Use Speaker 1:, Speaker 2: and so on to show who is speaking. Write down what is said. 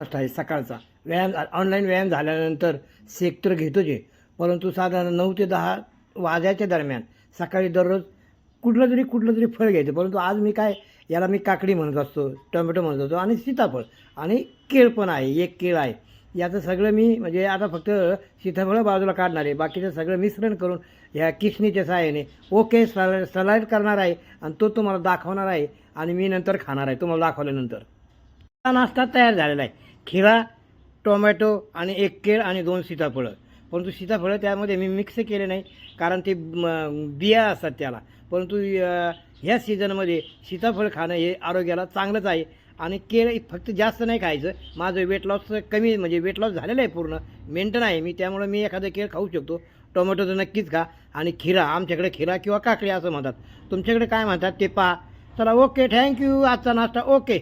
Speaker 1: आहे सकाळचा व्यायाम ऑनलाईन व्यायाम झाल्यानंतर शेक तर घेतोच आहे, परंतु साधारण 9 ते 10 वाजायच्या दरम्यान सकाळी दररोज कुठलं तरी फळ घ्यायचं. परंतु आज मी काय, याला मी काकडी म्हणत असतो, टोमॅटो म्हणत असतो आणि सीताफळ आणि केळ पण आहे, एक केळ आहे. याचं सगळं मी म्हणजे आता फक्त सीताफळं बाजूला काढणार आहे, बाकीचं सगळं मिश्रण करून ह्या किसणीच्या सहाय्याने ओके सलाईड करणार आहे आणि तो तुम्हाला दाखवणार आहे आणि मी नंतर खाणार आहे तुम्हाला दाखवल्यानंतर. हा नाश्ता तयार झालेला आहे. खिरा, टोमॅटो आणि एक केळ आणि 2 सीताफळं. परंतु सीताफळं त्यामध्ये मी मिक्स केले नाही, कारण ते बिया असतात त्याला. परंतु ह्या सीझनमध्ये सीताफळ खाणं हे आरोग्याला चांगलंच आहे. आणि केळ फक्त जास्त नाही खायचं. माझं वेट लॉस कमी म्हणजे वेट लॉस झालेलं आहे, पूर्ण मेंटेन आहे मी, त्यामुळे मी एखादं केळ खाऊ शकतो. टोमॅटो तर नक्कीच खा आणि खिरा, आमच्याकडे खिरा किंवा काकडी असं म्हणतात, तुमच्याकडे काय म्हणतात ते पहा. चला ओके, थँक्यू. आजचा नाश्ता ओके.